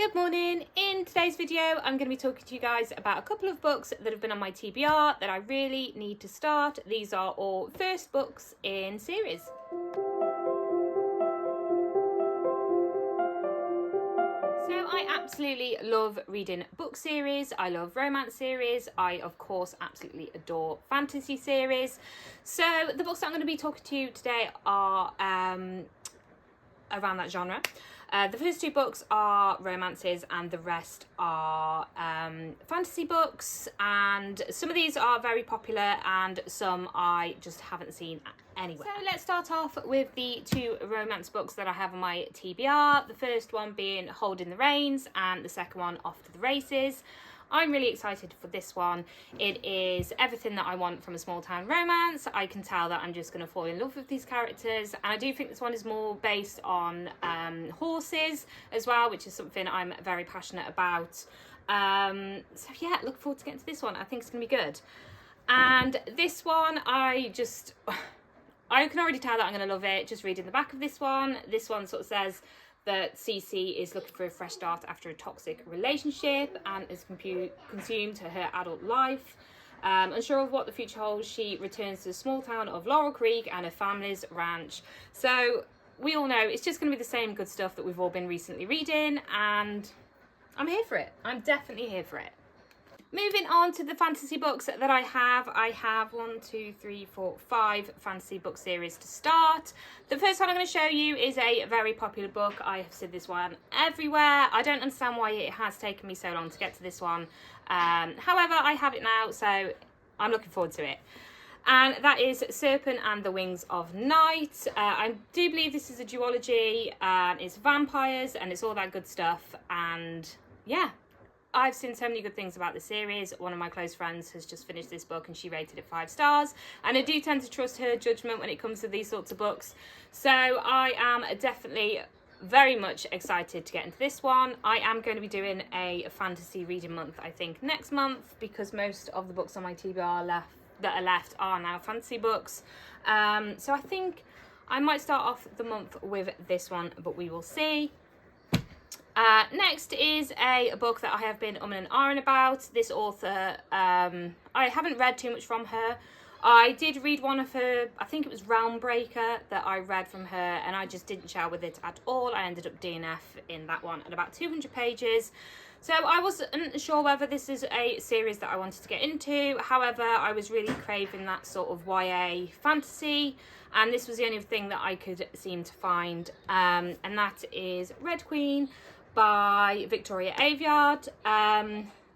Good morning. In today's video, I'm going to be talking to you guys about a couple of books that have been on my TBR that I really need to start. These are all first books in series. So I absolutely love reading book series. I love romance series. I, of course, absolutely adore fantasy series. So the books that I'm going to be talking to you today are around that genre. The first two books are romances and the rest are fantasy books, and some of these are very popular and some I just haven't seen anywhere. So let's start off with the two romance books that I have on my TBR. The first one being Holding the Reins and the second one Off to the Races. I'm really excited for this one. It is everything that I want from a small town romance. I can tell that I'm just going to fall in love with these characters, and I do think this one is more based on horses as well, which is something I'm very passionate about. So yeah, look forward to getting to this one. I think it's going to be good. And this one, I can already tell that I'm going to love it just reading the back of this one. This one sort of says that Cece is looking for a fresh start after a toxic relationship and is consumed to her adult life. Unsure of what the future holds, she returns to the small town of Laurel Creek and her family's ranch. So we all know it's just going to be the same good stuff that we've all been recently reading, and I'm here for it. I'm definitely here for it. Moving on to the fantasy books that I have 5 fantasy book series to start. The first one I'm going to show you is a very popular book. I have seen this one everywhere. I don't understand why it has taken me so long to get to this one. However, I have it now, so I'm looking forward to it. And that is Serpent and the Wings of Night. I do believe this is a duology. It's vampires and it's all that good stuff. And yeah, I've seen so many good things about the series. One of my close friends has just finished this book and she rated it 5 stars. And I do tend to trust her judgment when it comes to these sorts of books. So I am definitely very much excited to get into this one. I am going to be doing a fantasy reading month, I think, next month, because most of the books on my TBR that are left are now fantasy books. So I think I might start off the month with this one, but we will see. Next is a book that I have been and ahhing about. This author, I haven't read too much from her. I did read one of her, I think it was Realmbreaker that I read from her, and I just didn't gel with it at all. I ended up DNF in that one at about 200 pages. So I wasn't sure whether this is a series that I wanted to get into. However, I was really craving that sort of YA fantasy, and this was the only thing that I could seem to find, and that is Red Queen by Victoria Aveyard.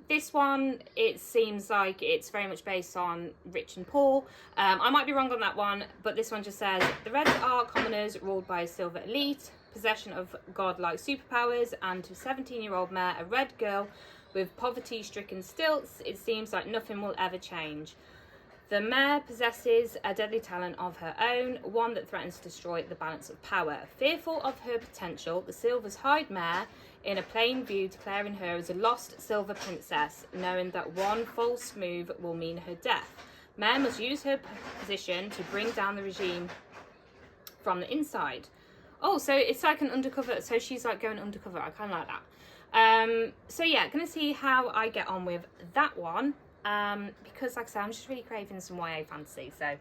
This one, it seems like it's very much based on Rich and Poor. I might be wrong on that one, but this one just says, the Reds are commoners ruled by a silver elite, possession of godlike superpowers, and to 17-year-old Mare, a red girl with poverty-stricken stilts, it seems like nothing will ever change. The Mare possesses a deadly talent of her own, one that threatens to destroy the balance of power. Fearful of her potential, the Silvers hide Mare in a plain view, declaring her as a lost silver princess, knowing that one false move will mean her death. Mare must use her position to bring down the regime from the inside. Oh, so it's like an undercover, so she's like going undercover. I kind of like that. So yeah, gonna see how I get on with that one. Because like I said, I'm just really craving some YA fantasy. So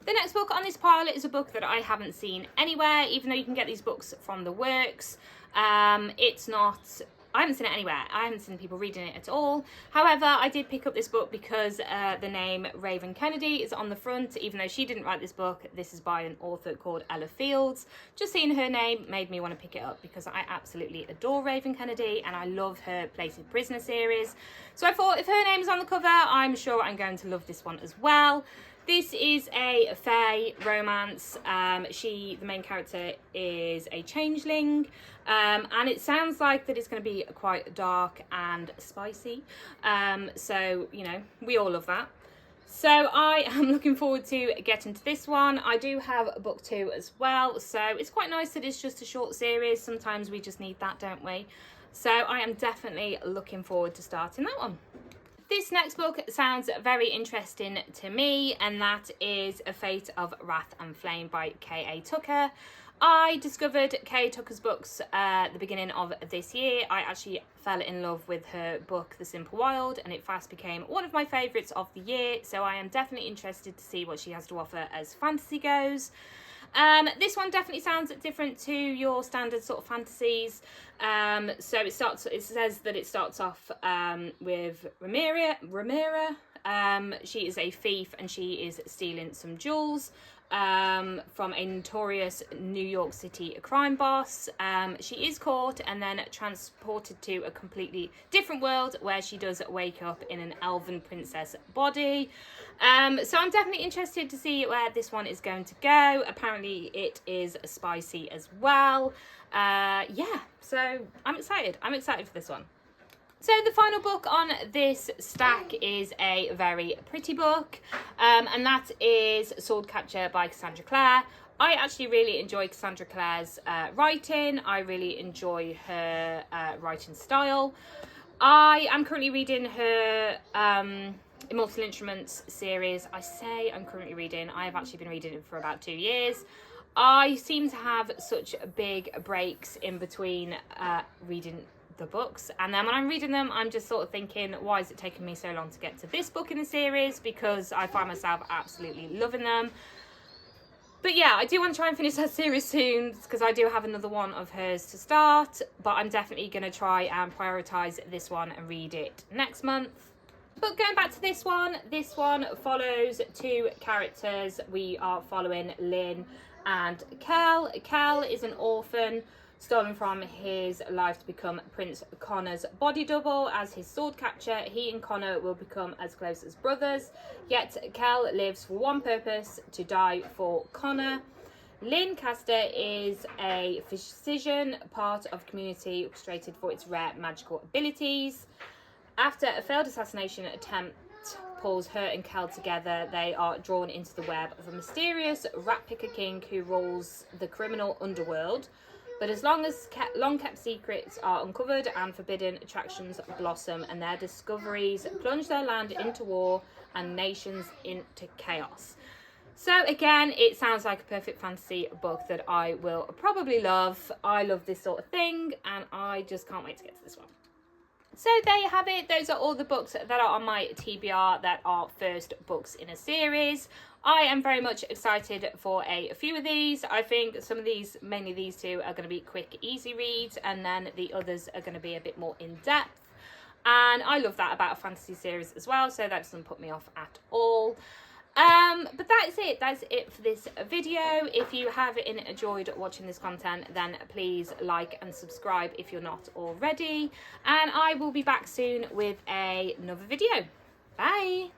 the next book on this pile is a book that I haven't seen anywhere, even though you can get these books from the works. I haven't seen it anywhere. I haven't seen people reading it at all. However, I did pick up this book because the name Raven Kennedy is on the front. Even though she didn't write this book, this is by an author called Ella Fields. Just seeing her name made me want to pick it up because I absolutely adore Raven Kennedy and I love her Placed Prisoner series. So I thought if her name's on the cover, I'm sure I'm going to love this one as well. This is a fae romance. The main character is a changeling, and it sounds like that it's going to be quite dark and spicy. So, you know, we all love that. So I am looking forward to getting to this one. I do have book 2 as well, so it's quite nice that it's just a short series. Sometimes we just need that, don't we? So I am definitely looking forward to starting that one. This next book sounds very interesting to me, and that is A Fate of Wrath and Flame by K.A. Tucker. I discovered Kay Tucker's books at the beginning of this year. I actually fell in love with her book, The Simple Wild, and it fast became one of my favourites of the year. So I am definitely interested to see what she has to offer as fantasy goes. This one definitely sounds different to your standard sort of fantasies. So it says that it starts off with Ramira. She is a thief and she is stealing some jewels from a notorious New York City crime boss. She is caught and then transported to a completely different world where she does wake up in an elven princess body. So I'm definitely interested to see where this one is going to go. Apparently it is spicy as well. Yeah, so I'm excited for this one. So the final book on this stack is a very pretty book, and that is Swordcatcher by Cassandra Clare. I actually really enjoy Cassandra Clare's writing. I really enjoy her writing style. I am currently reading her Immortal Instruments series. I say I'm currently reading. I have actually been reading it for about 2 years. I seem to have such big breaks in between reading the books, and then when I'm reading them I'm just sort of thinking, why is it taking me so long to get to this book in the series, because I find myself absolutely loving them. But yeah, I do want to try and finish that series soon because I do have another one of hers to start, but I'm definitely going to try and prioritise this one and read it next month. But going back to this one follows 2 characters. We are following Lynn and Kel. Kel is an orphan stolen from his life to become Prince Connor's body double. As his sword catcher, he and Connor will become as close as brothers. Yet Kel lives for one purpose: to die for Connor. Lynn Castor is a physician, part of community orchestrated for its rare magical abilities. After a failed assassination attempt pulls her and Kel together, they are drawn into the web of a mysterious rat-picker king who rules the criminal underworld. But as long as long-kept secrets are uncovered and forbidden attractions blossom, and their discoveries plunge their land into war and nations into chaos. So again, it sounds like a perfect fantasy book that I will probably love. I love this sort of thing, and I just can't wait to get to this one. So there you have it. Those are all the books that are on my TBR that are first books in a series. I am very much excited for a few of these. I think some of these, mainly these 2, are going to be quick, easy reads, and then the others are going to be a bit more in-depth. And I love that about a fantasy series as well, so that doesn't put me off at all. But that's it for this video. If you have enjoyed watching this content, then please like and subscribe if you're not already, and I will be back soon with another video. Bye.